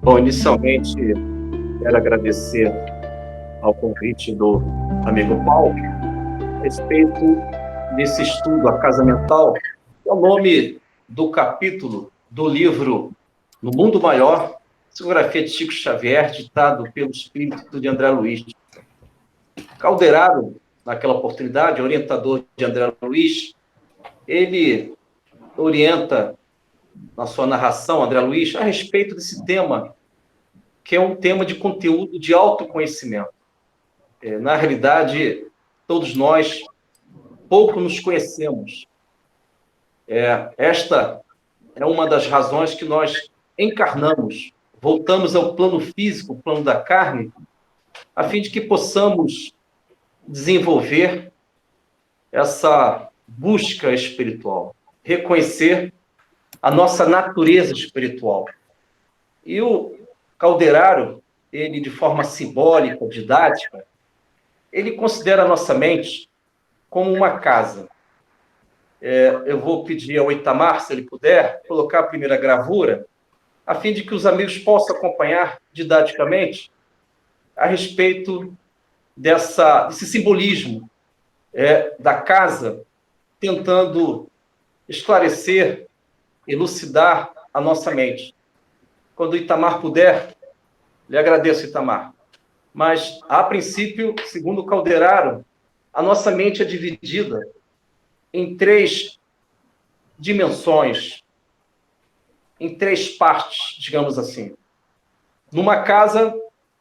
Bom, inicialmente, quero agradecer ao convite do amigo Paulo a respeito desse estudo, A Casa Mental, que é o nome do capítulo do livro No Mundo Maior, psicografia de Chico Xavier, ditado pelo espírito de André Luiz. Calderaro, naquela oportunidade, orientador de André Luiz, ele orienta na sua narração, André Luiz, a respeito desse tema, que é um tema de conteúdo de autoconhecimento. Na realidade, todos nós pouco nos conhecemos. Esta é uma das razões que nós encarnamos, voltamos ao plano físico, plano da carne, a fim de que possamos desenvolver essa busca espiritual, reconhecer a nossa natureza espiritual. E o Calderaro, ele, de forma simbólica, didática, ele considera a nossa mente como uma casa. Eu vou pedir ao Itamar, se ele puder, colocar a primeira gravura, a fim de que os amigos possam acompanhar didaticamente a respeito desse simbolismo da casa, tentando esclarecer, elucidar a nossa mente. Quando o Itamar puder, lhe agradeço, Itamar. Mas, a princípio, segundo o Calderaro, a nossa mente é dividida em 3 dimensões, em 3 partes, digamos assim. Numa casa,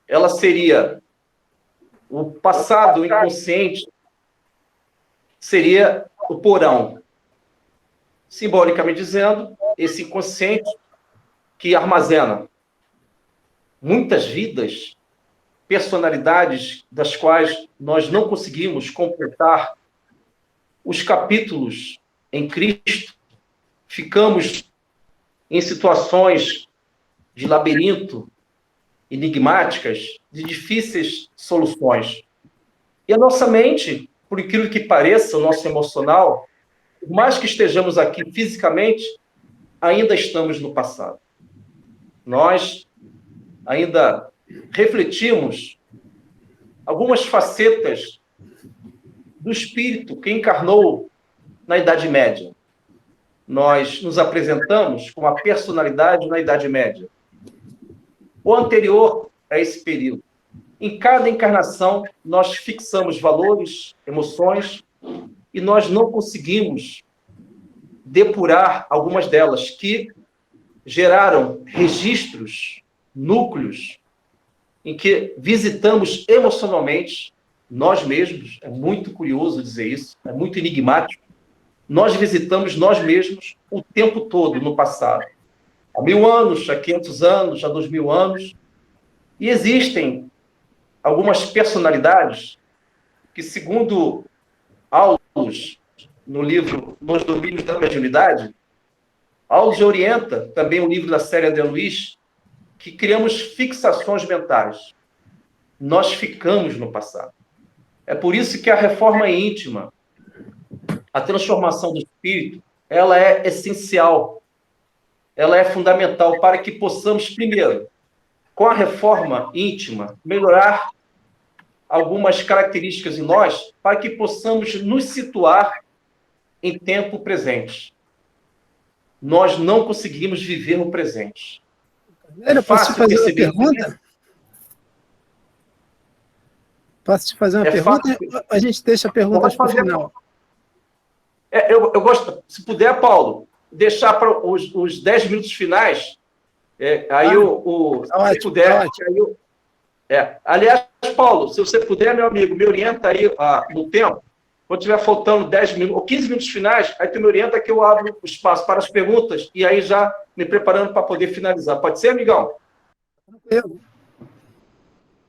ela seria o passado inconsciente, seria o porão. Simbolicamente dizendo, esse inconsciente que armazena muitas vidas, personalidades das quais nós não conseguimos completar os capítulos em Cristo, ficamos em situações de labirinto, enigmáticas, de difíceis soluções. E a nossa mente, por incrível que pareça, o nosso emocional, por mais que estejamos aqui fisicamente, ainda estamos no passado. Nós ainda refletimos algumas facetas do espírito que encarnou na Idade Média. Nós nos apresentamos com a personalidade na Idade Média, ou anterior a esse período. Em cada encarnação, nós fixamos valores, emoções, e nós não conseguimos depurar algumas delas, que geraram registros, núcleos, em que visitamos emocionalmente nós mesmos. É muito curioso dizer isso, é muito enigmático. Nós visitamos nós mesmos o tempo todo no passado. Há 1000 anos, há 500 anos, há 2000 anos. E existem algumas personalidades que, segundo Aulus, no livro Nos Domínios da Mediunidade, Aulus orienta, também o livro da série André Luiz, que criamos fixações mentais. Nós ficamos no passado. É por isso que a reforma íntima, a transformação do espírito, ela é essencial, ela é fundamental para que possamos, primeiro, com a reforma íntima, melhorar algumas características em nós, para que possamos nos situar em tempo presente. Nós não conseguimos viver no presente. Eu posso te fazer uma pergunta? Posso te fazer uma pergunta? A gente deixa a pergunta para o final. Eu gosto, se puder, Paulo, deixar para os 10 minutos finais, se puder. Aliás, Paulo, se você puder, meu amigo, me orienta aí no tempo. Quando estiver faltando 10 minutos, ou 15 minutos finais, aí tu me orienta que eu abro o espaço para as perguntas e aí já me preparando para poder finalizar. Pode ser, amigão?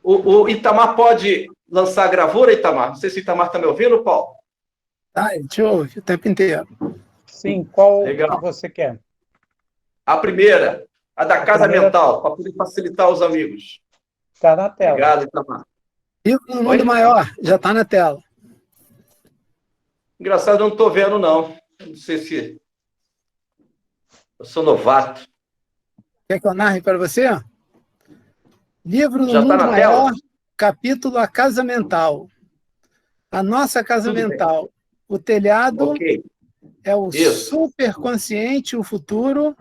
O Itamar pode lançar a gravura, Itamar? Não sei se o Itamar está me ouvindo, Paulo. A gente ouve o tempo inteiro. Sim, qual que você quer? A primeira, a da Casa Mental, para poder facilitar os amigos. Está na tela. Obrigado, Itamar. E o Mundo Maior, já está na tela. Engraçado, eu não estou vendo, não. Não sei se... Eu sou novato. Quer que eu narre para você? Livro do Já está Mundo na tela? Maior, capítulo A Casa Mental. A nossa casa Tudo bem. mental. O telhado Ok. é o Isso. superconsciente, o futuro,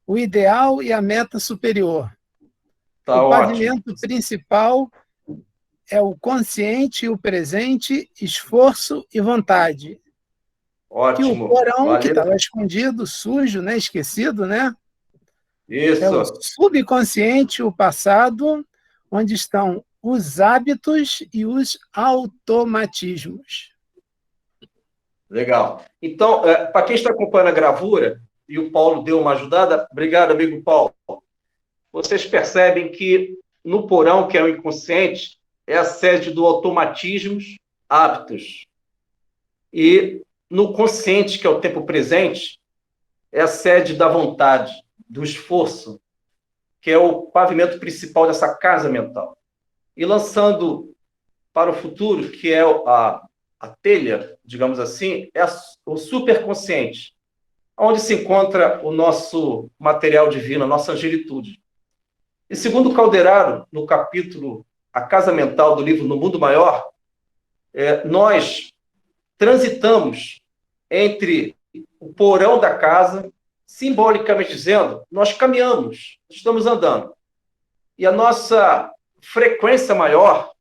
o ideal e a meta superior. Tá O ótimo. pavimento principal é o consciente, o presente, esforço e vontade. Que o Ótimo. porão, que Valeu. estava escondido, sujo, né, esquecido, né, é o Isso. subconsciente, o passado, onde estão os hábitos e os automatismos. Legal. Então, para quem está acompanhando a gravura, e o Paulo deu uma ajudada, obrigado, amigo Paulo. Vocês percebem que no porão, que é o inconsciente, é a sede do automatismos, hábitos. E no consciente, que é o tempo presente, é a sede da vontade, do esforço, que é o pavimento principal dessa casa mental. E lançando para o futuro, que é a telha, digamos assim, é o superconsciente, onde se encontra o nosso material divino, a nossa angelitude. E segundo Calderaro, no capítulo A Casa Mental do livro No Mundo Maior, nós transitamos entre o porão da casa, simbolicamente dizendo, nós caminhamos, estamos andando. E a nossa frequência maior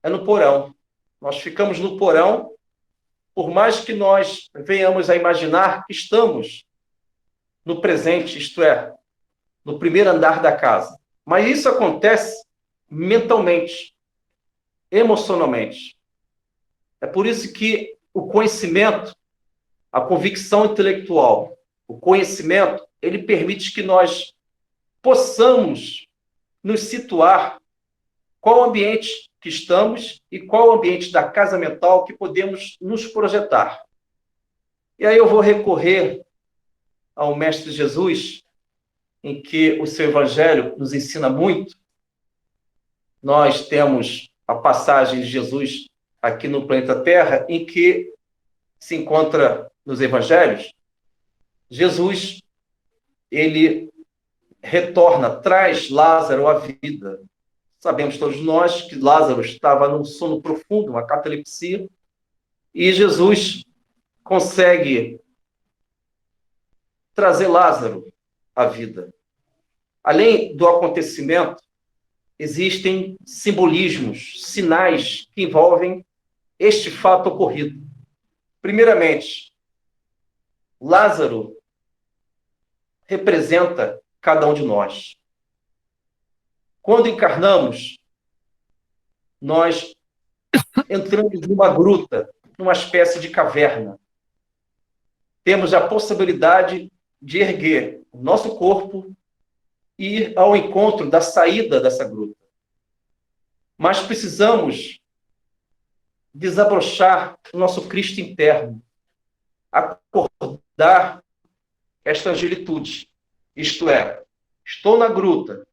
é no porão. Nós ficamos no porão, por mais que nós venhamos a imaginar que estamos no presente, isto é, no primeiro andar da casa. Mas isso acontece mentalmente, emocionalmente. É por isso que o conhecimento, a convicção intelectual, o conhecimento, ele permite que nós possamos nos situar qual ambiente que estamos e qual ambiente da casa mental que podemos nos projetar. E aí eu vou recorrer ao Mestre Jesus, em que o seu Evangelho nos ensina muito. Nós temos a passagem de Jesus aqui no planeta Terra, em que se encontra nos Evangelhos, Jesus, ele retorna, traz Lázaro à vida. Sabemos todos nós que Lázaro estava num sono profundo, uma catalepsia, e Jesus consegue trazer Lázaro à vida. Além do acontecimento, existem simbolismos, sinais que envolvem este fato ocorrido. Primeiramente, Lázaro representa cada um de nós. Quando encarnamos, nós entramos numa gruta, numa espécie de caverna. Temos a possibilidade de erguer o nosso corpo e ir ao encontro da saída dessa gruta. Mas precisamos desabrochar o nosso Cristo interno, acordar esta angelitude. Isto é, estou na gruta,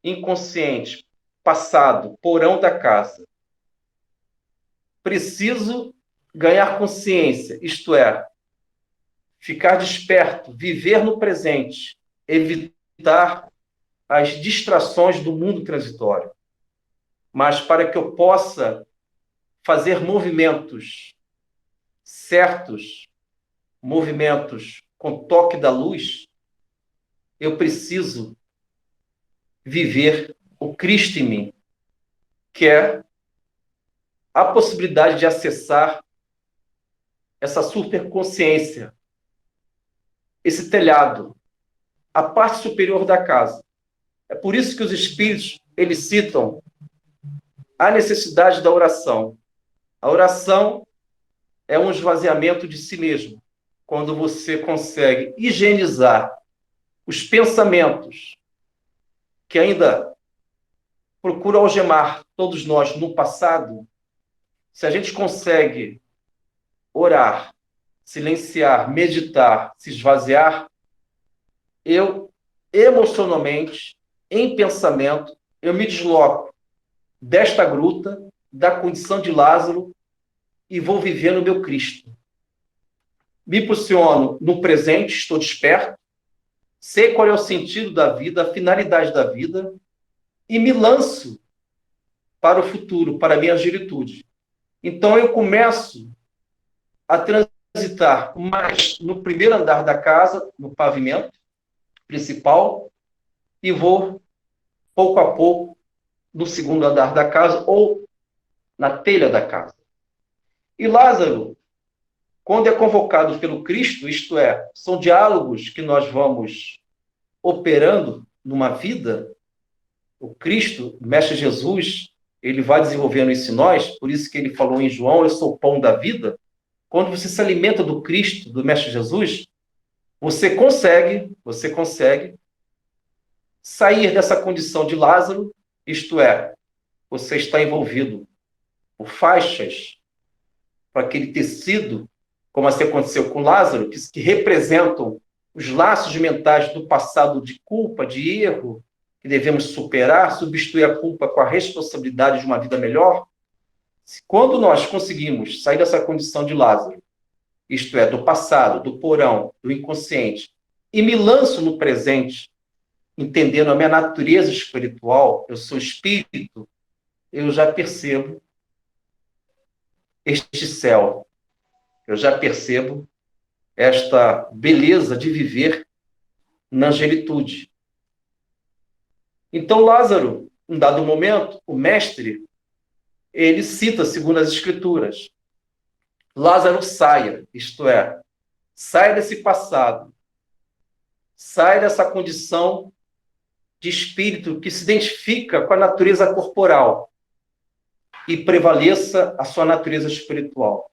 inconsciente, passado, porão da casa. Preciso ganhar consciência, isto é, ficar desperto, viver no presente, evitar as distrações do mundo transitório. Mas para que eu possa fazer movimentos certos, movimentos com toque da luz, eu preciso viver o Cristo em mim, que é a possibilidade de acessar essa superconsciência, esse telhado, a parte superior da casa. É por isso que os espíritos, eles citam a necessidade da oração. A oração é um esvaziamento de si mesmo, quando você consegue higienizar os pensamentos que ainda procuram algemar todos nós no passado. Se a gente consegue orar, silenciar, meditar, se esvaziar, eu, emocionalmente, em pensamento, eu me desloco desta gruta, da condição de Lázaro, e vou viver no meu Cristo. Me posiciono no presente, estou desperto, sei qual é o sentido da vida, a finalidade da vida, e me lanço para o futuro, para a minha agilitude. Então, eu começo a transitar mais no primeiro andar da casa, no pavimento principal, e vou, pouco a pouco, no segundo andar da casa ou na telha da casa. E Lázaro, quando é convocado pelo Cristo, isto é, são diálogos que nós vamos operando numa vida, o Cristo, o Mestre Jesus, ele vai desenvolvendo isso em nós, por isso que ele falou em João, eu sou o pão da vida. Quando você se alimenta do Cristo, do Mestre Jesus, você consegue sair dessa condição de Lázaro, isto é, você está envolvido por faixas, para aquele tecido, como assim aconteceu com Lázaro, que representam os laços mentais do passado de culpa, de erro, que devemos superar, substituir a culpa com a responsabilidade de uma vida melhor. Quando nós conseguimos sair dessa condição de Lázaro, isto é, do passado, do porão, do inconsciente, e me lanço no presente, entendendo a minha natureza espiritual, eu sou espírito, eu já percebo este céu, eu já percebo esta beleza de viver na angelitude. Então, Lázaro, em dado momento, o mestre, ele cita, segundo as Escrituras, Lázaro saia, isto é, saia desse passado, saia dessa condição de espírito que se identifica com a natureza corporal e prevaleça a sua natureza espiritual.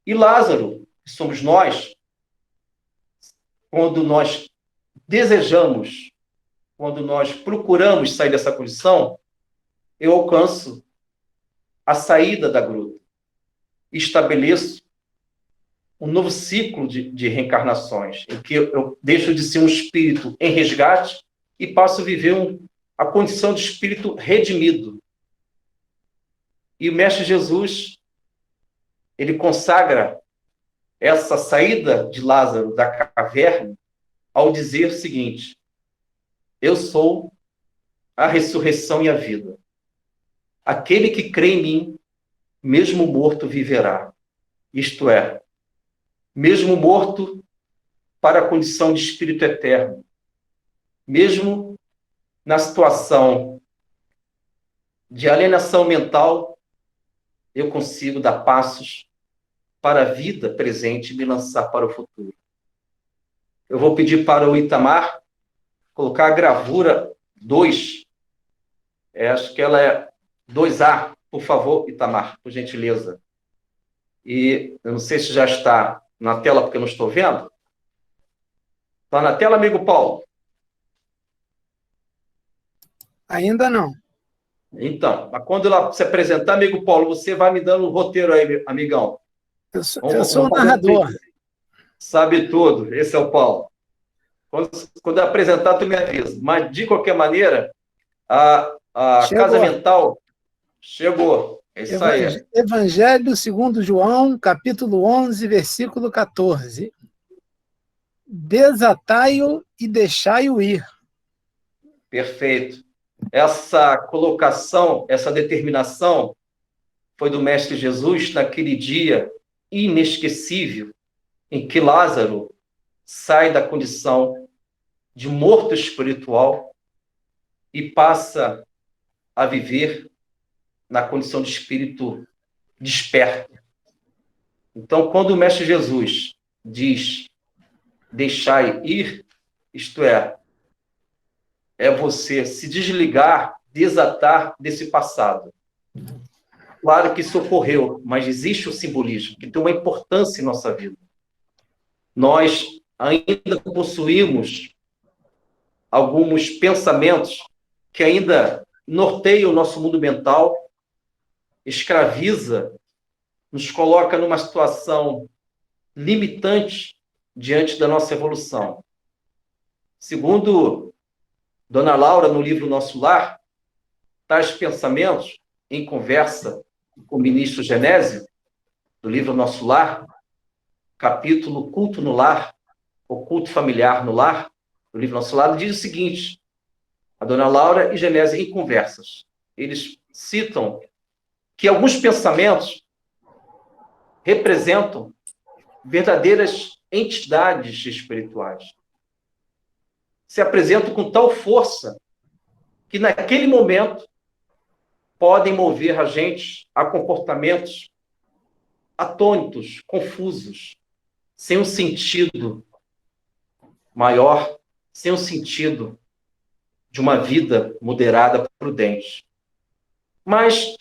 E Lázaro, que somos nós, quando nós desejamos, quando nós procuramos sair dessa condição, eu alcanço a saída da gruta. Estabeleço um novo ciclo de reencarnações, em que eu deixo de ser um espírito em resgate e passo a viver a condição de espírito redimido. E o Mestre Jesus, ele consagra essa saída de Lázaro da caverna ao dizer o seguinte: eu sou a ressurreição e a vida. Aquele que crê em mim, mesmo morto, viverá. Isto é, mesmo morto para a condição de espírito eterno, mesmo na situação de alienação mental, eu consigo dar passos para a vida presente e me lançar para o futuro. Eu vou pedir para o Itamar colocar a gravura 2. Acho que ela é 2A, por favor, Itamar, por gentileza. E eu não sei se já está na tela, porque eu não estou vendo. Está na tela, amigo Paulo? Ainda não. Então, quando ela se apresentar, amigo Paulo, você vai me dando o roteiro aí, amigão. Eu sou o narrador. Sabe tudo, esse é o Paulo. Quando eu apresentar, tu me avisa. Mas, de qualquer maneira, a casa mental chegou. É isso aí. Evangelho segundo João, capítulo 11, versículo 14. Desatai-o e deixai-o ir. Perfeito. Essa colocação, essa determinação foi do Mestre Jesus naquele dia inesquecível em que Lázaro sai da condição de morto espiritual e passa a viver na condição de espírito desperto. Então, quando o Mestre Jesus diz deixai ir, isto é você se desligar, desatar desse passado. Claro que isso ocorreu, mas existe o simbolismo, que tem uma importância em nossa vida. Nós ainda possuímos alguns pensamentos que ainda norteiam o nosso mundo mental, escraviza, nos coloca numa situação limitante diante da nossa evolução. Segundo Dona Laura, no livro Nosso Lar, tais pensamentos, em conversa com o ministro Genésio, do livro Nosso Lar, capítulo Culto no Lar, ou Culto Familiar no Lar, do livro Nosso Lar, diz o seguinte: a dona Laura e Genésio, em conversas, eles citam que alguns pensamentos representam verdadeiras entidades espirituais. Se apresentam com tal força que, naquele momento, podem mover a gente a comportamentos atônitos, confusos, sem um sentido maior, sem um sentido de uma vida moderada, prudente. Mas,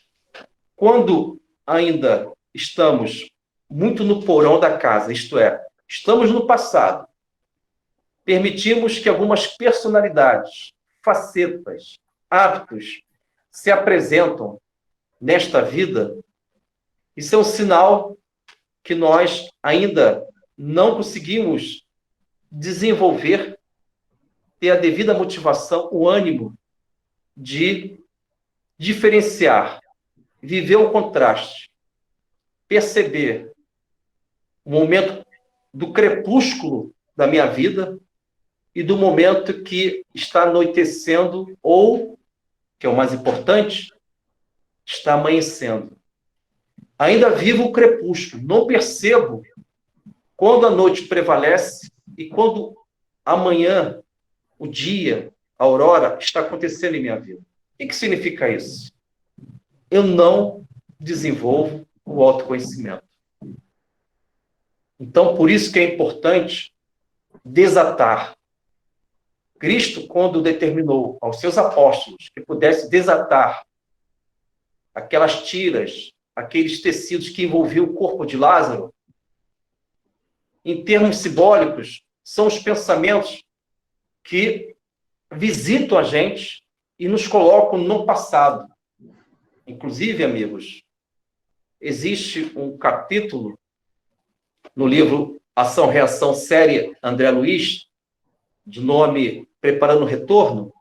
quando ainda estamos muito no porão da casa, isto é, estamos no passado, permitimos que algumas personalidades, facetas, hábitos se apresentam nesta vida, isso é um sinal que nós ainda não conseguimos desenvolver, ter a devida motivação, o ânimo de diferenciar, viver o contraste, perceber o momento do crepúsculo da minha vida e do momento que está anoitecendo ou, que é o mais importante, está amanhecendo. Ainda vivo o crepúsculo, não percebo quando a noite prevalece e quando amanhã, o dia, a aurora, está acontecendo em minha vida. O que significa isso? Eu não desenvolvo o autoconhecimento. Então, por isso que é importante desatar. Cristo, quando determinou aos seus apóstolos que pudesse desatar aquelas tiras, aqueles tecidos que envolviam o corpo de Lázaro, em termos simbólicos, são os pensamentos que visitam a gente e nos colocam no passado. Inclusive, amigos, existe um capítulo no livro Ação-Reação, série André Luiz, de nome Preparando o Retorno,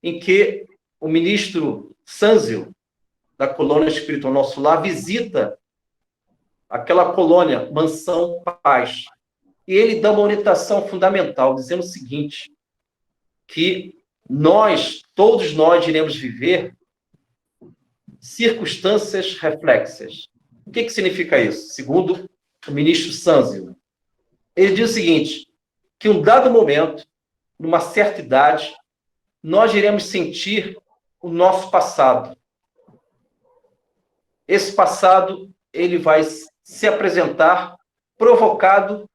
em que o ministro Sanzio, da colônia espiritual Nosso Lar, visita aquela colônia, Mansão Paz. E ele dá uma orientação fundamental, dizendo o seguinte, que todos nós iremos viver circunstâncias reflexas. O que significa isso? Segundo o ministro Sanzio, ele diz o seguinte, que em um dado momento, numa certa idade, nós iremos sentir o nosso passado. Esse passado, ele vai se apresentar provocado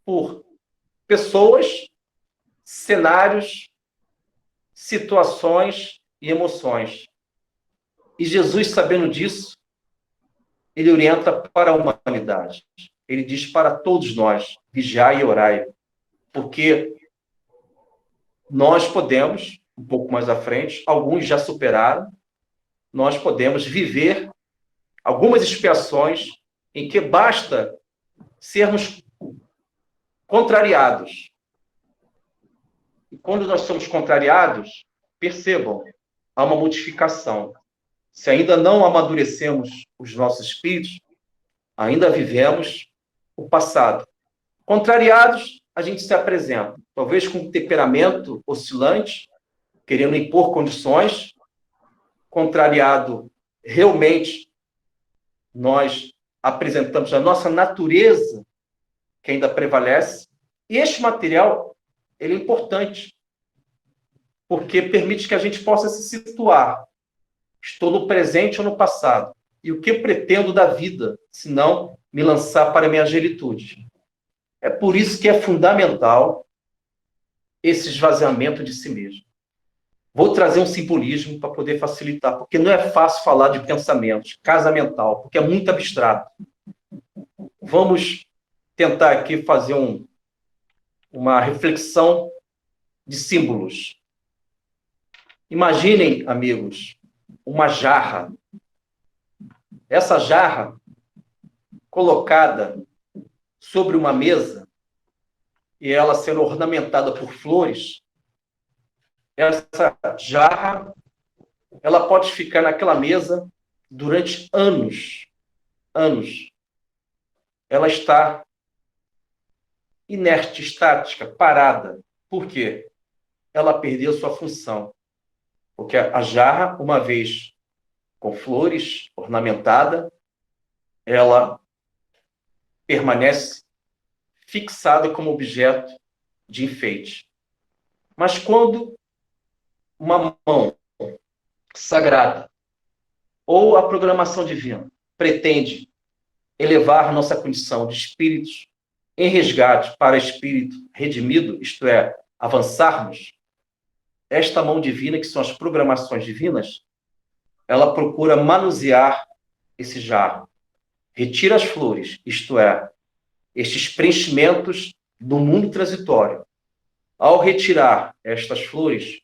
por pessoas, cenários, situações e emoções. E Jesus, sabendo disso, ele orienta para a humanidade. Ele diz para todos nós, vigiai e orai, porque nós podemos, um pouco mais à frente, alguns já superaram, nós podemos viver algumas expiações em que basta sermos contrariados. E quando nós somos contrariados, percebam, há uma modificação. Se ainda não amadurecemos os nossos espíritos, ainda vivemos o passado. Contrariados, a gente se apresenta, talvez com um temperamento oscilante, querendo impor condições. Contrariado, realmente, nós apresentamos a nossa natureza, que ainda prevalece. E este material, ele é importante, porque permite que a gente possa se situar. Estou no presente ou no passado? E o que pretendo da vida, se não me lançar para a minha angelitude? É por isso que é fundamental esse esvaziamento de si mesmo. Vou trazer um simbolismo para poder facilitar, porque não é fácil falar de pensamentos, casa mental, porque é muito abstrato. Vamos tentar aqui fazer uma reflexão de símbolos. Imaginem, amigos, uma jarra. Essa jarra colocada sobre uma mesa e ela sendo ornamentada por flores, essa jarra, ela pode ficar naquela mesa durante anos. Anos. Ela está inerte, estática, parada. Por quê? ela perdeu sua função. Porque a jarra, uma vez com flores, ornamentada, ela permanece fixada como objeto de enfeite. Mas quando uma mão sagrada ou a programação divina pretende elevar nossa condição de espíritos em resgate para espírito redimido, isto é, avançarmos, esta mão divina, que são as programações divinas, ela procura manusear esse jarro, retira as flores, isto é, estes preenchimentos do mundo transitório. Ao retirar estas flores,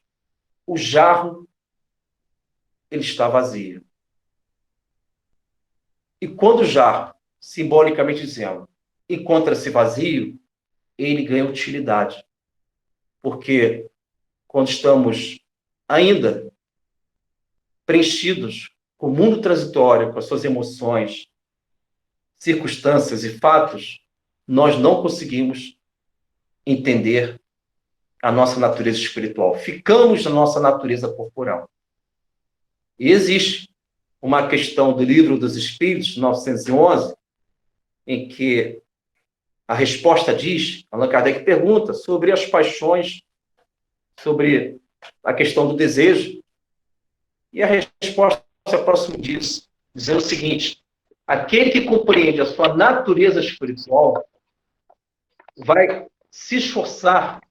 o jarro ele está vazio. E quando o jarro, simbolicamente dizendo, encontra-se vazio, ele ganha utilidade. Porque quando estamos ainda preenchidos com o mundo transitório, com as suas emoções, circunstâncias e fatos, nós não conseguimos entender a nossa natureza espiritual. Ficamos na nossa natureza corporal. E existe uma questão do Livro dos Espíritos, 911, em que a resposta diz, Allan Kardec pergunta sobre as paixões, sobre a questão do desejo. E a resposta é próxima disso, dizendo o seguinte: aquele que compreende a sua natureza espiritual vai se esforçar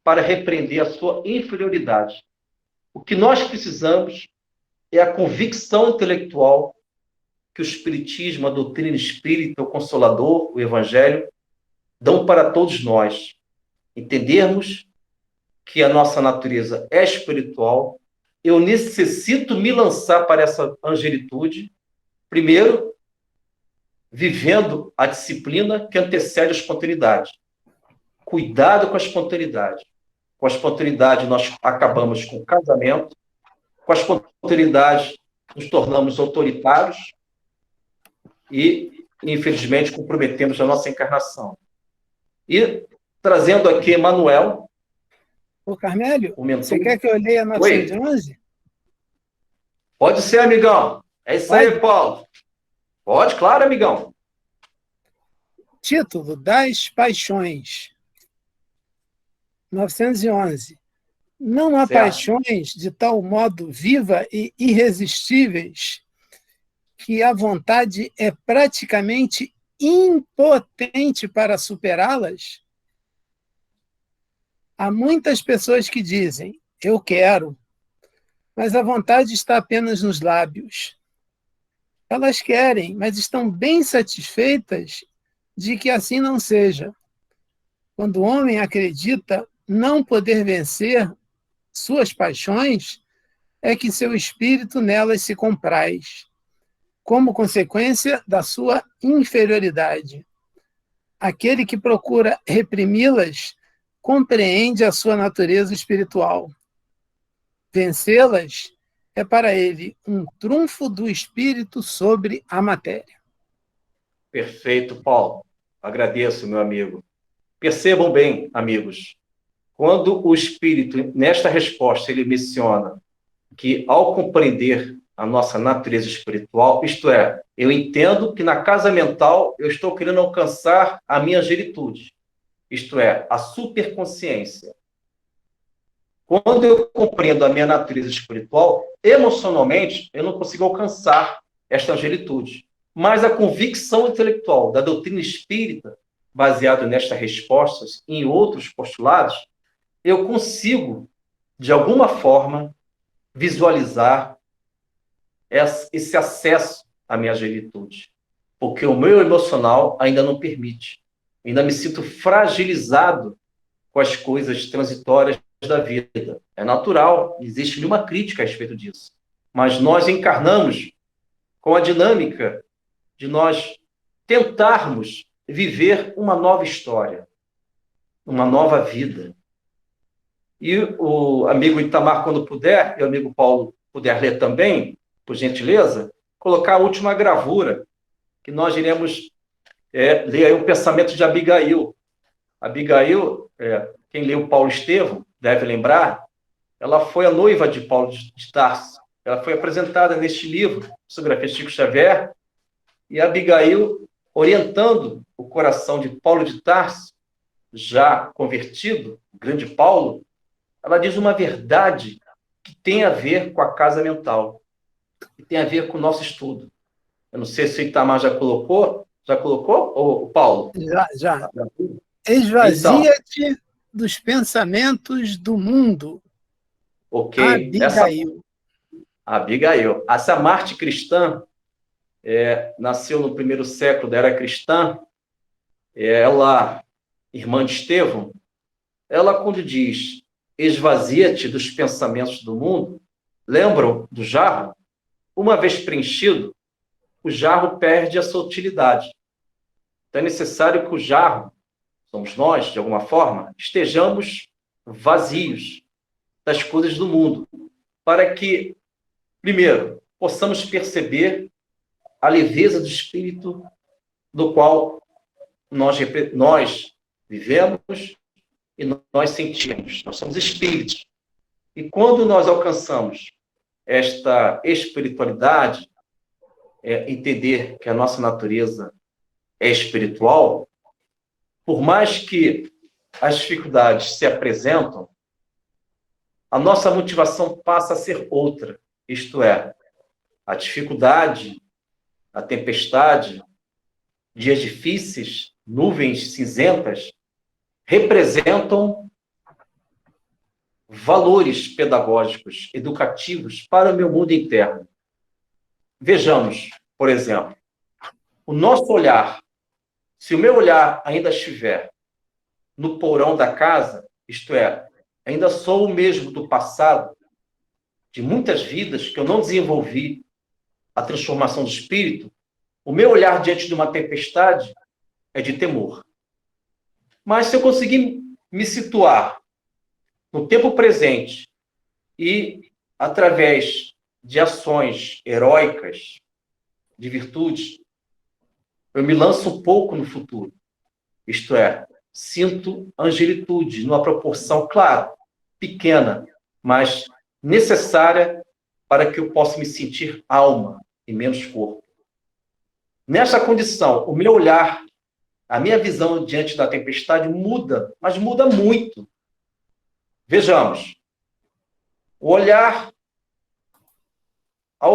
para repreender a sua inferioridade. O que nós precisamos é a convicção intelectual que o Espiritismo, a doutrina espírita, o Consolador, o Evangelho, dão para todos nós. Entendermos que a nossa natureza é espiritual, eu necessito me lançar para essa angelitude, primeiro, vivendo a disciplina que antecede a espontaneidade. Cuidado com a espontaneidade. Com a espontaneidade, nós acabamos com o casamento. Com a espontaneidade, nos tornamos autoritários e, infelizmente, comprometemos a nossa encarnação. E, trazendo aqui Emmanuel... Ô, Carmélio, você quer que eu leia 911? Oi. Pode ser, amigão. É isso aí, Paulo. Pode, claro, amigão. Título: Das Paixões. 911. Não há paixões de tal modo viva e irresistíveis que a vontade é praticamente impotente para superá-las? Há muitas pessoas que dizem, eu quero, mas a vontade está apenas nos lábios. Elas querem, mas estão bem satisfeitas de que assim não seja. Quando o homem acredita não poder vencer suas paixões, é que seu espírito nelas se compraz, como consequência da sua inferioridade. Aquele que procura reprimi-las compreende a sua natureza espiritual. Vencê-las é para ele um trunfo do espírito sobre a matéria. Perfeito, Paulo. Agradeço, meu amigo. Percebam bem, amigos, quando o espírito, nesta resposta, ele menciona que, ao compreender a nossa natureza espiritual, isto é, eu entendo que na casa mental eu estou querendo alcançar a minha angelitude, isto é, a superconsciência. Quando eu compreendo a minha natureza espiritual, emocionalmente, eu não consigo alcançar esta angelitude. Mas a convicção intelectual da doutrina espírita, baseada nestas respostas e em outros postulados, eu consigo, de alguma forma, visualizar esse acesso à minha angelitude. Porque o meu emocional ainda não permite. Ainda me sinto fragilizado com as coisas transitórias da vida. É natural, não existe nenhuma crítica a respeito disso. Mas nós encarnamos com a dinâmica de nós tentarmos viver uma nova história, uma nova vida. E o amigo Itamar, quando puder, e o amigo Paulo puder ler também, por gentileza, colocar a última gravura, que nós iremos ler aí o pensamento de Abigail. Abigail, quem leu Paulo Estevão, deve lembrar, ela foi a noiva de Paulo de Tarso. Ela foi apresentada neste livro, Psicografia de Chico Xavier, e Abigail, orientando o coração de Paulo de Tarso, já convertido, o grande Paulo, ela diz uma verdade que tem a ver com a casa mental, que tem a ver com o nosso estudo. Eu não sei se o Itamar já colocou, ou Paulo? Já. Esvazia-te dos pensamentos do mundo. Ok. Abigail. Essa Marte cristã nasceu no primeiro século da era cristã. Ela, irmã de Estevão, ela quando diz esvazia-te dos pensamentos do mundo, lembram do jarro? Uma vez preenchido, o jarro perde a sua utilidade. Então é necessário que o jarro, somos nós, de alguma forma, estejamos vazios das coisas do mundo, para que, primeiro, possamos perceber a leveza do espírito do qual nós vivemos e nós sentimos. Nós somos espíritos. E quando nós alcançamos esta espiritualidade, entender que a nossa natureza é espiritual, por mais que as dificuldades se apresentam, a nossa motivação passa a ser outra. Isto é, a dificuldade, a tempestade, dias difíceis, nuvens cinzentas, representam valores pedagógicos, educativos para o meu mundo interno. Vejamos, por exemplo, o nosso olhar, se o meu olhar ainda estiver no porão da casa, isto é, ainda sou o mesmo do passado, de muitas vidas que eu não desenvolvi a transformação do espírito, o meu olhar diante de uma tempestade é de temor. Mas se eu conseguir me situar no tempo presente e, através de ações heróicas, de virtudes, eu me lanço um pouco no futuro. Isto é, sinto angelitude numa proporção, claro, pequena, mas necessária para que eu possa me sentir alma e menos corpo. Nessa condição, o meu olhar, a minha visão diante da tempestade muda, mas muda muito. Vejamos, ao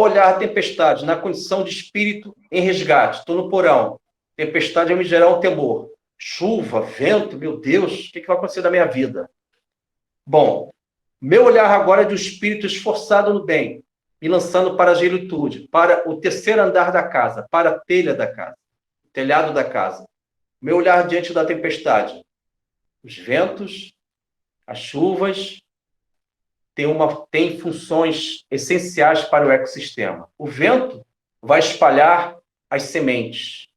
olhar a tempestade na condição de espírito em resgate, estou no porão, tempestade vai me gerar um temor. Chuva, vento, meu Deus, o que vai acontecer na minha vida? Bom, meu olhar agora é de um espírito esforçado no bem, me lançando para a angelitude, para o terceiro andar da casa, para a telha da casa, o telhado da casa. Meu olhar diante da tempestade, os ventos, as chuvas, tem funções essenciais para o ecossistema. O vento vai espalhar as sementes,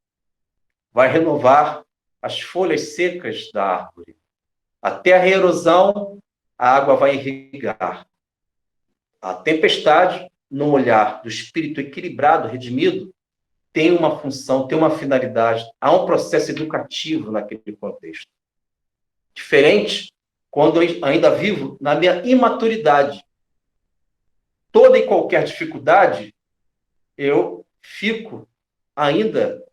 vai renovar as folhas secas da árvore. Até a erosão, a água vai irrigar. A tempestade, no olhar do espírito equilibrado, redimido, tem uma função, tem uma finalidade, há um processo educativo naquele contexto. Diferente quando eu ainda vivo na minha imaturidade. Toda e qualquer dificuldade, eu fico ainda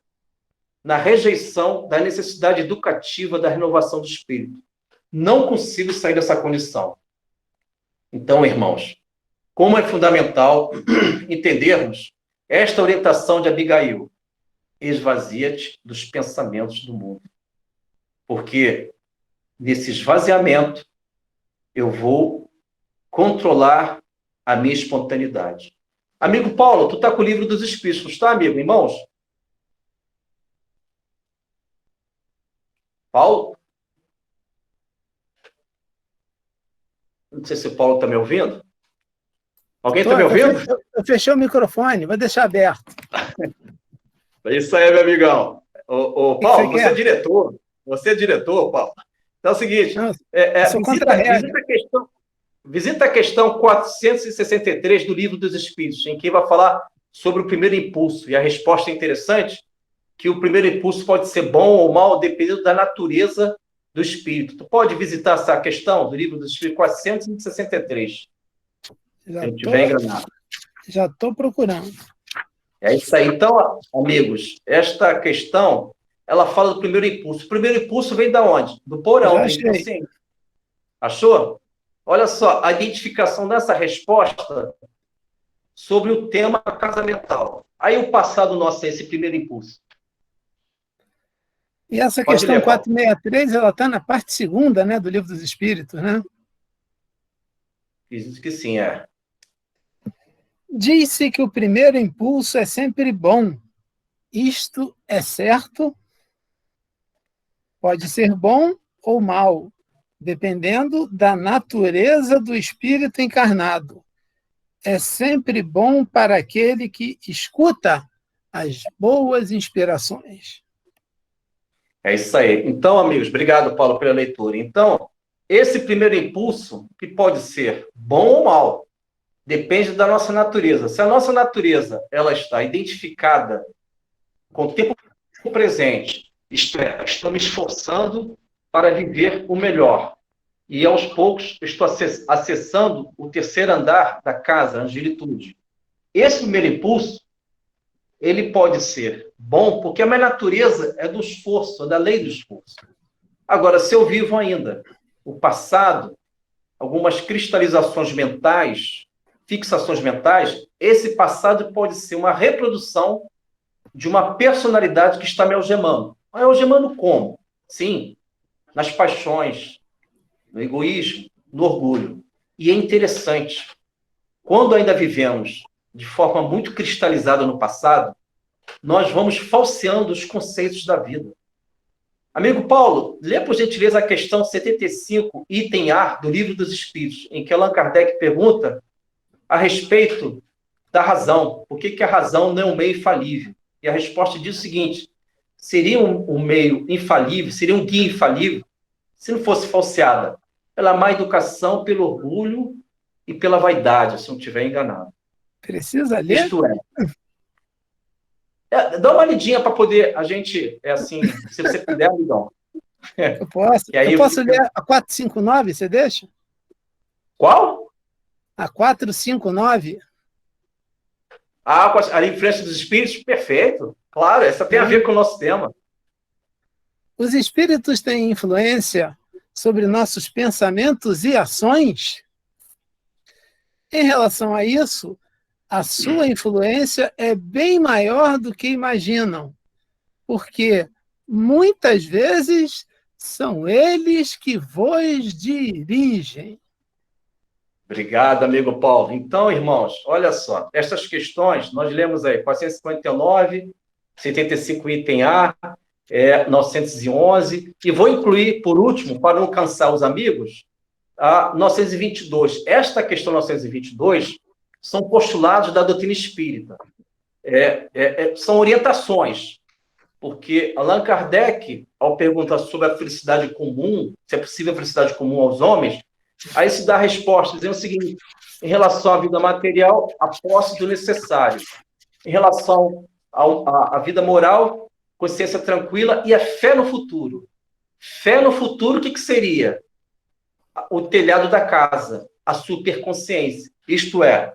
na rejeição da necessidade educativa da renovação do espírito. Não consigo sair dessa condição. Então, irmãos, como é fundamental entendermos esta orientação de Abigail: esvazia-te dos pensamentos do mundo. Porque nesse esvaziamento eu vou controlar a minha espontaneidade. Amigo Paulo, tu está com o livro dos Espíritos, tá, amigo? Irmãos? Paulo? Não sei se o Paulo está me ouvindo. Alguém está me ouvindo? Eu fechei o microfone, vou deixar aberto. É isso aí, meu amigão. Ô, Paulo, você é diretor. Você é diretor, Paulo. Então é o seguinte, visita a questão 463 do Livro dos Espíritos, em que vai falar sobre o primeiro impulso. E a resposta é interessante, que o primeiro impulso pode ser bom ou mal, dependendo da natureza do Espírito. Tu pode visitar essa questão do Livro do Espírito 463. Se não estiver enganado. Já estou procurando. É isso aí. Então, amigos, esta questão, ela fala do primeiro impulso. O primeiro impulso vem da onde? Do porão, do inconsciente. Achou? Olha só, a identificação dessa resposta sobre o tema casamental. Aí o passado nosso é esse primeiro impulso. E essa questão 463, ela está na parte segunda, né, do Livro dos Espíritos, né? Diz que sim, é. Diz-se que o primeiro impulso é sempre bom. Isto é certo? Pode ser bom ou mal, dependendo da natureza do espírito encarnado. É sempre bom para aquele que escuta as boas inspirações. É isso aí. Então, amigos, obrigado, Paulo, pela leitura. Então, esse primeiro impulso, que pode ser bom ou mal, depende da nossa natureza. Se a nossa natureza ela está identificada com o tempo presente, isto é, estou me esforçando para viver o melhor, e aos poucos estou acessando o terceiro andar da casa, a angelitude. Esse primeiro impulso, ele pode ser bom, porque a minha natureza é do esforço, é da lei do esforço. Agora, se eu vivo ainda o passado, algumas cristalizações mentais, fixações mentais, esse passado pode ser uma reprodução de uma personalidade que está me algemando. Mas algemando como? Sim, nas paixões, no egoísmo, no orgulho. E é interessante, quando ainda vivemos de forma muito cristalizada no passado, nós vamos falseando os conceitos da vida. Amigo Paulo, lê por gentileza a questão 75, item A, do Livro dos Espíritos, em que Allan Kardec pergunta a respeito da razão. Por que a razão não é um meio infalível? E a resposta diz o seguinte: seria um meio infalível, seria um guia infalível, se não fosse falseada pela má educação, pelo orgulho e pela vaidade, se não estiver enganado. Precisa ler? Isto dá uma lidinha para poder a gente, assim, se você puder, amigão. Eu posso. Eu posso ler a 459, você deixa? Qual? A 459. A influência dos espíritos, perfeito. Claro, essa tem a ver com o nosso tema. Os espíritos têm influência sobre nossos pensamentos e ações? Em relação a isso, a sua influência é bem maior do que imaginam, porque muitas vezes são eles que vos dirigem. Obrigado, amigo Paulo. Então, irmãos, olha só, essas questões, nós lemos aí 459, 75 item A, 911, e vou incluir, por último, para não cansar os amigos, a 922. Esta questão 922 são postulados da doutrina espírita. São orientações, porque Allan Kardec, ao perguntar sobre a felicidade comum, se é possível a felicidade comum aos homens, aí se dá a resposta, dizendo o seguinte: em relação à vida material, a posse do necessário. Em relação à vida moral, consciência tranquila e a fé no futuro. Fé no futuro, o que seria? O telhado da casa, a superconsciência. Isto é,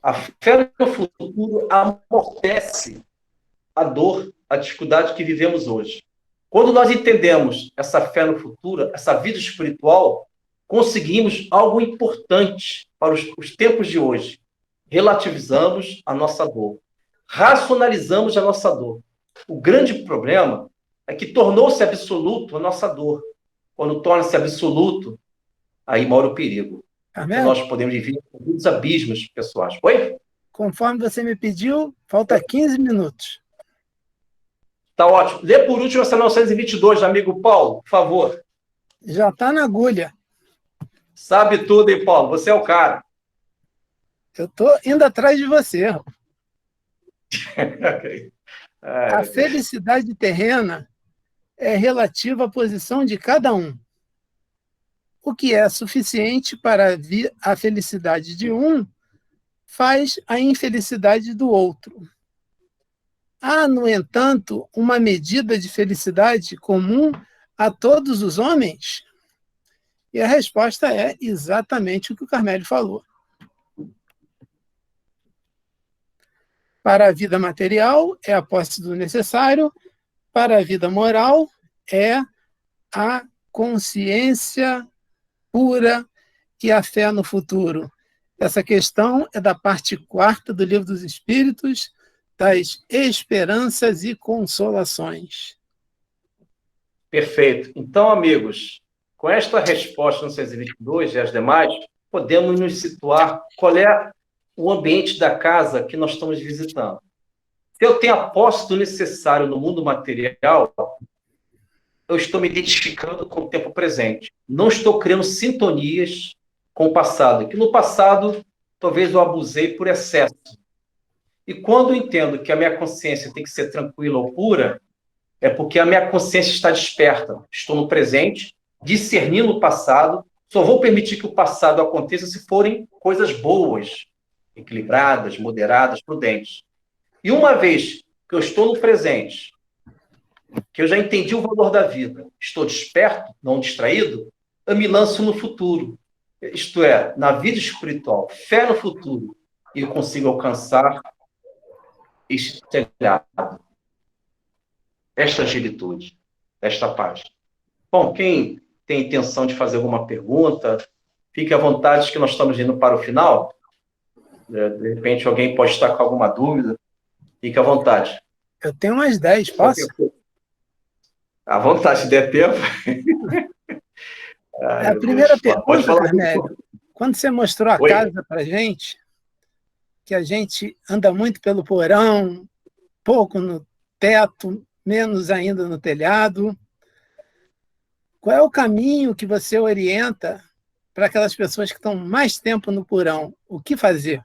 a fé no futuro amortece a dor, a dificuldade que vivemos hoje. Quando nós entendemos essa fé no futuro, essa vida espiritual, conseguimos algo importante para os tempos de hoje. Relativizamos a nossa dor. Racionalizamos a nossa dor. O grande problema é que tornou-se absoluto a nossa dor. Quando torna-se absoluto, aí mora o perigo. Nós podemos viver muitos abismos pessoais. Oi? Conforme você me pediu, falta 15 minutos. Tá ótimo. Lê por último essa 922, amigo Paulo, por favor. Já está na agulha. Sabe tudo, hein, Paulo? Você é o cara. Eu estou indo atrás de você. A felicidade terrena é relativa à posição de cada um. O que é suficiente para a felicidade de um faz a infelicidade do outro. Há, no entanto, uma medida de felicidade comum a todos os homens? E a resposta é exatamente o que o Carmélio falou. Para a vida material, é a posse do necessário. Para a vida moral, é a consciência pura e a fé no futuro. Essa questão é da parte 4ª do Livro dos Espíritos, das Esperanças e Consolações. Perfeito. Então, amigos, com esta resposta 922 e as demais, podemos nos situar qual é o ambiente da casa que nós estamos visitando. Se eu tenho a posse do necessário no mundo material, eu estou me identificando com o tempo presente. Não estou criando sintonias com o passado, que no passado talvez eu abusei por excesso. E quando eu entendo que a minha consciência tem que ser tranquila ou pura, é porque a minha consciência está desperta. Estou no presente, discernindo o passado. Só vou permitir que o passado aconteça se forem coisas boas, equilibradas, moderadas, prudentes. E uma vez que eu estou no presente, que eu já entendi o valor da vida, estou desperto, não distraído, eu me lanço no futuro. Isto é, na vida espiritual, fé no futuro, e eu consigo alcançar este telhado, esta agilitude, esta paz. Bom, quem tem intenção de fazer alguma pergunta, fique à vontade, que nós estamos indo para o final. De repente, alguém pode estar com alguma dúvida. Fique à vontade. Eu tenho umas 10, posso? À vontade, se der tempo. Ai, a primeira pergunta, Carmélio, quando você mostrou a casa para a gente, que a gente anda muito pelo porão, pouco no teto, menos ainda no telhado, qual é o caminho que você orienta para aquelas pessoas que estão mais tempo no porão? O que fazer?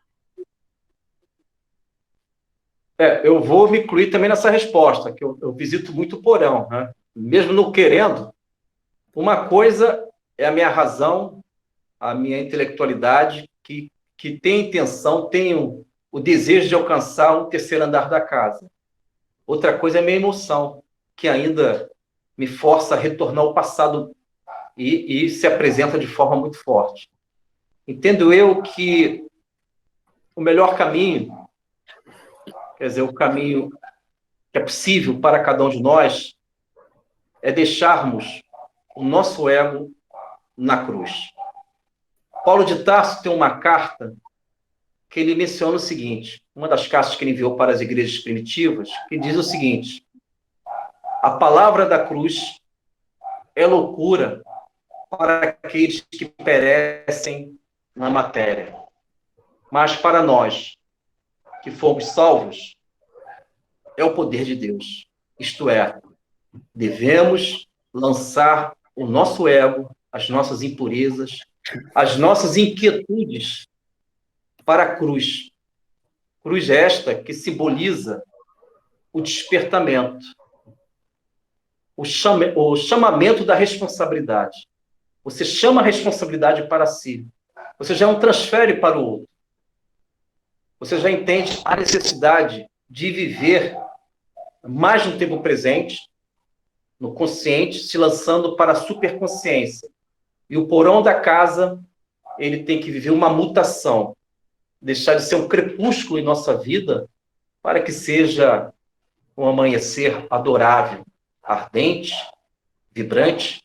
Eu vou me incluir também nessa resposta, que eu visito muito o porão, né? Mesmo não querendo. Uma coisa é a minha razão, a minha intelectualidade, que tem intenção, tem o desejo de alcançar um terceiro andar da casa. Outra coisa é a minha emoção, que ainda me força a retornar ao passado e se apresenta de forma muito forte. Entendo eu que o melhor caminho, quer dizer, o caminho que é possível para cada um de nós, é deixarmos o nosso ego na cruz. Paulo de Tarso tem uma carta que ele menciona o seguinte, uma das cartas que ele enviou para as igrejas primitivas, que diz o seguinte: a palavra da cruz é loucura para aqueles que perecem na matéria, mas para nós que fomos salvos, é o poder de Deus. Isto é, devemos lançar o nosso ego, as nossas impurezas, as nossas inquietudes para a cruz. Cruz esta que simboliza o despertamento, o chamamento da responsabilidade. Você chama a responsabilidade para si. Você já não transfere para o outro. Você já entende a necessidade de viver mais no tempo presente, no consciente, se lançando para a superconsciência. E o porão da casa, ele tem que viver uma mutação, deixar de ser um crepúsculo em nossa vida para que seja um amanhecer adorável, ardente, vibrante,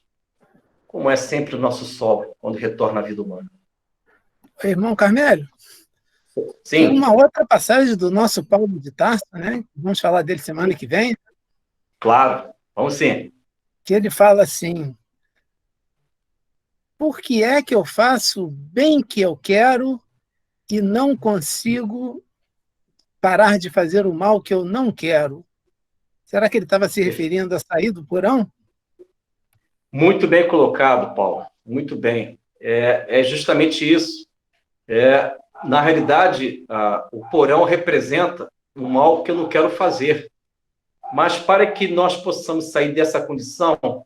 como é sempre o nosso sol quando retorna à vida humana. Irmão Carmélio, sim, tem uma outra passagem do nosso Paulo de Tarso, né? Vamos falar dele semana que vem. Claro, vamos sim. Que ele fala assim: por que é que eu faço o bem que eu quero e não consigo parar de fazer o mal que eu não quero? Será que ele estava se referindo a sair do porão? Muito bem colocado, Paulo. Muito bem. É justamente isso. Na realidade, o porão representa um mal que eu não quero fazer. Mas para que nós possamos sair dessa condição,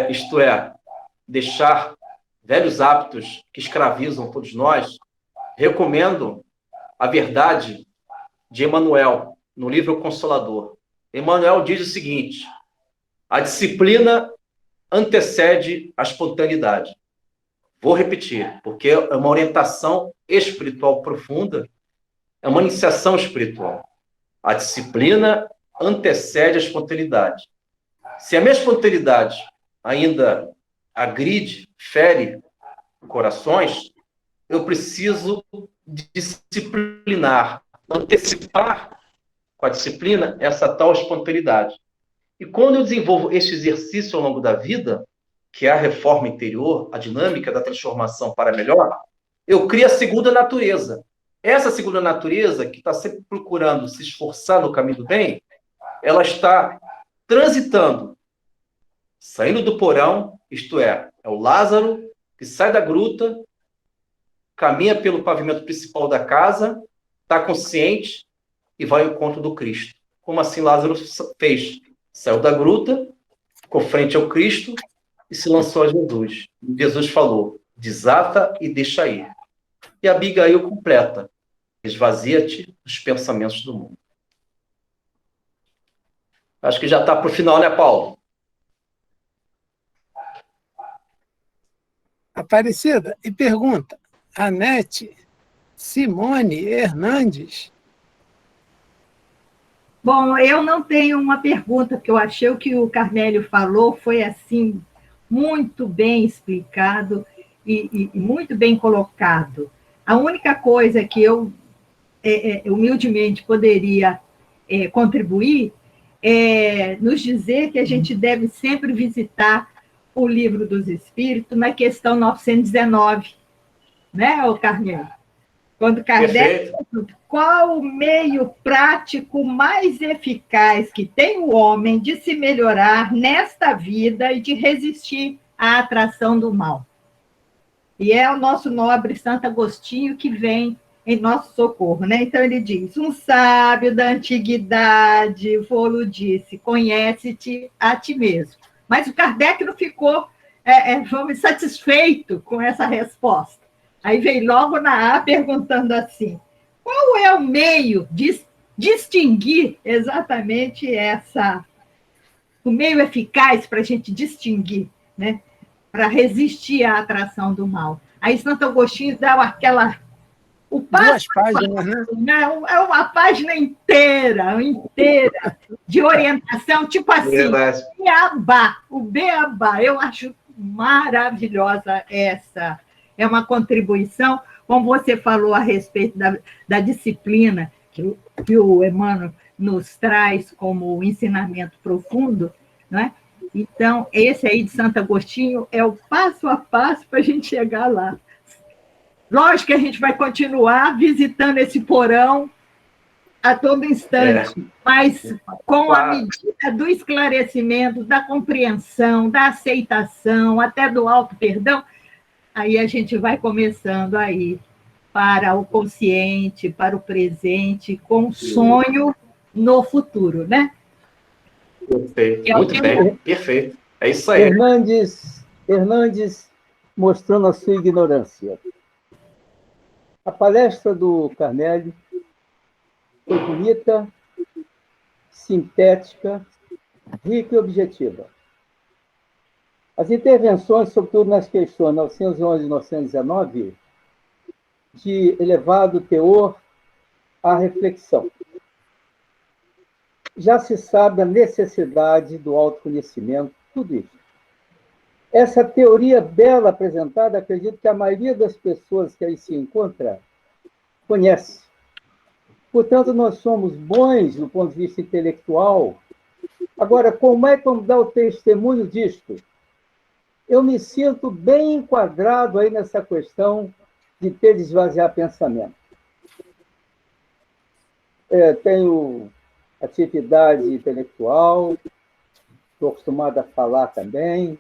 isto é, deixar velhos hábitos que escravizam todos nós, recomendo a verdade de Emmanuel, no livro Consolador. Emmanuel diz o seguinte: A disciplina antecede a espontaneidade. Vou repetir, porque é uma orientação espiritual profunda, é uma iniciação espiritual. A disciplina antecede a espontaneidade. Se a minha espontaneidade ainda agride, fere corações, eu preciso disciplinar, antecipar com a disciplina essa tal espontaneidade. E quando eu desenvolvo este exercício ao longo da vida, que é a reforma interior, a dinâmica da transformação para melhor, eu crio a segunda natureza. Essa segunda natureza, que está sempre procurando se esforçar no caminho do bem, ela está transitando, saindo do porão, isto é o Lázaro que sai da gruta, caminha pelo pavimento principal da casa, está consciente e vai ao encontro do Cristo. Como assim Lázaro fez? Saiu da gruta, ficou frente ao Cristo e se lançou a Jesus. Jesus falou, desata e deixa ir. E Abigail completa, esvazia-te dos pensamentos do mundo. Acho que já está para o final, né, Paulo? Aparecida, e pergunta, Anete Simone Hernandes. Bom, eu não tenho uma pergunta, porque eu achei o que o Carmélio falou foi, assim, muito bem explicado e muito bem colocado. A única coisa que eu, humildemente, poderia contribuir é nos dizer que a gente deve sempre visitar o Livro dos Espíritos na questão 919, né, ô Carmélio? Quando Kardec, qual o meio prático mais eficaz que tem o homem de se melhorar nesta vida e de resistir à atração do mal? E é o nosso nobre Santo Agostinho que vem em nosso socorro, né? Então ele diz, um sábio da antiguidade vou-lo disse, conhece-te a ti mesmo. Mas o Kardec não ficou satisfeito com essa resposta. Aí veio logo na A perguntando assim, qual é o meio de distinguir exatamente o meio eficaz para a gente distinguir, né? Para resistir à atração do mal. Aí Santo Agostinho dá Duas páginas, né? É uma página inteira de orientação, tipo assim, o beabá. Eu acho maravilhosa essa. É uma contribuição, como você falou a respeito da disciplina, que o Emmanuel nos traz como ensinamento profundo, né? Então, esse aí de Santo Agostinho é o passo a passo para a gente chegar lá. Lógico que a gente vai continuar visitando esse porão a todo instante, mas com a medida do esclarecimento, da compreensão, da aceitação, até do auto-perdão, aí a gente vai começando a ir para o consciente, para o presente, com sonho no futuro, né? Perfeito, muito bem, perfeito. É isso aí. Hernandes mostrando a sua ignorância. A palestra do Carmélio foi bonita, sintética, rica e objetiva. As intervenções, sobretudo nas questões 911 e 919, de elevado teor à reflexão. Já se sabe a necessidade do autoconhecimento, tudo isso. Essa teoria bela apresentada, acredito que a maioria das pessoas que aí se encontra conhece. Portanto, nós somos bons do ponto de vista intelectual. Agora, como é que vamos dar o testemunho disto? Eu me sinto bem enquadrado aí nessa questão de ter de esvaziar pensamento. Tenho atividade intelectual, estou acostumado a falar também,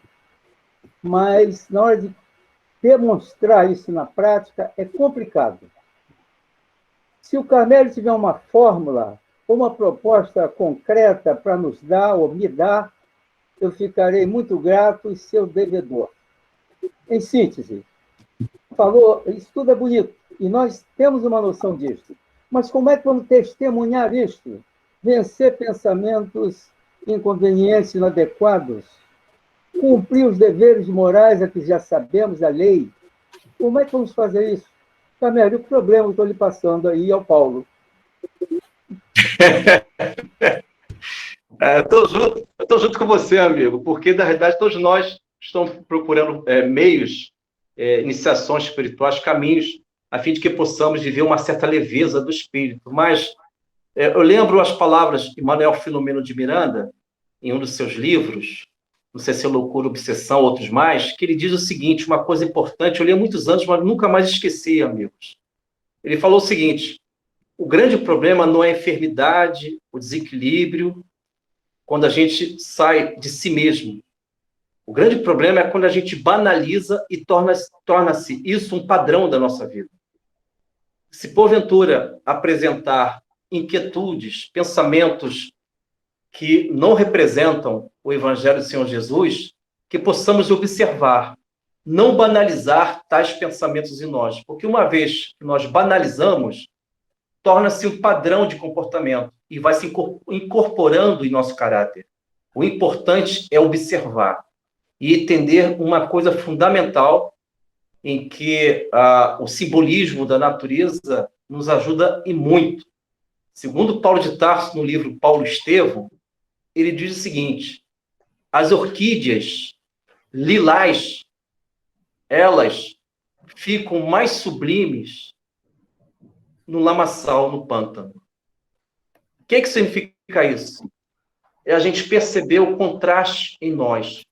mas na hora de demonstrar isso na prática é complicado. Se o Carmélio tiver uma fórmula ou uma proposta concreta para nos dar ou me dar, eu ficarei muito grato e seu devedor. Em síntese, falou, isso tudo é bonito, e nós temos uma noção disso. Mas como é que vamos testemunhar isto? Vencer pensamentos inconvenientes, inadequados, cumprir os deveres morais a que já sabemos da lei. Como é que vamos fazer isso? Carmélio, o problema que estou lhe passando aí ao Paulo. Estou junto com você, amigo, porque, na realidade, todos nós estamos procurando meios, iniciações espirituais, caminhos, a fim de que possamos viver uma certa leveza do espírito. Mas eu lembro as palavras de Manuel Filomeno de Miranda, em um dos seus livros, não sei se é Loucura, Obsessão, outros mais, que ele diz o seguinte, uma coisa importante, eu li há muitos anos, mas nunca mais esqueci, amigos. Ele falou o seguinte: o grande problema não é a enfermidade, o desequilíbrio, quando a gente sai de si mesmo. O grande problema é quando a gente banaliza e torna-se isso um padrão da nossa vida. Se porventura apresentar inquietudes, pensamentos que não representam o Evangelho do Senhor Jesus, que possamos observar, não banalizar tais pensamentos em nós, porque uma vez que nós banalizamos, torna-se um padrão de comportamento e vai se incorporando em nosso caráter. O importante é observar e entender uma coisa fundamental em que o simbolismo da natureza nos ajuda e muito. Segundo Paulo de Tarso, no livro Paulo Estevão, ele diz o seguinte: as orquídeas lilás, elas ficam mais sublimes no lamaçal, no pântano. O que significa isso? É a gente perceber o contraste em nós.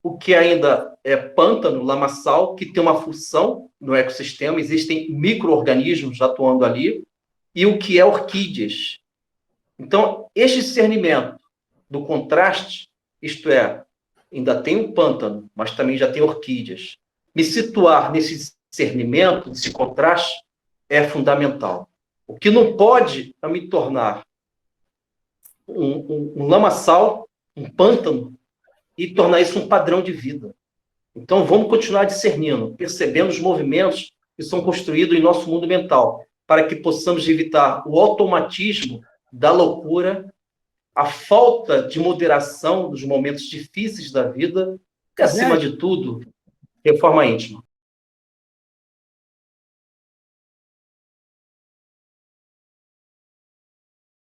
O que ainda é pântano, lamaçal, que tem uma função no ecossistema, existem micro-organismos atuando ali, e o que é orquídeas. Então, este discernimento do contraste, isto é, ainda tem um pântano, mas também já tem orquídeas. Me situar nesse discernimento, nesse contraste, é fundamental. O que não pode é me tornar um lamaçal, um pântano, e tornar isso um padrão de vida. Então, vamos continuar discernindo, percebendo os movimentos que são construídos em nosso mundo mental, para que possamos evitar o automatismo da loucura, a falta de moderação dos momentos difíceis da vida, e, acima de tudo, reforma íntima.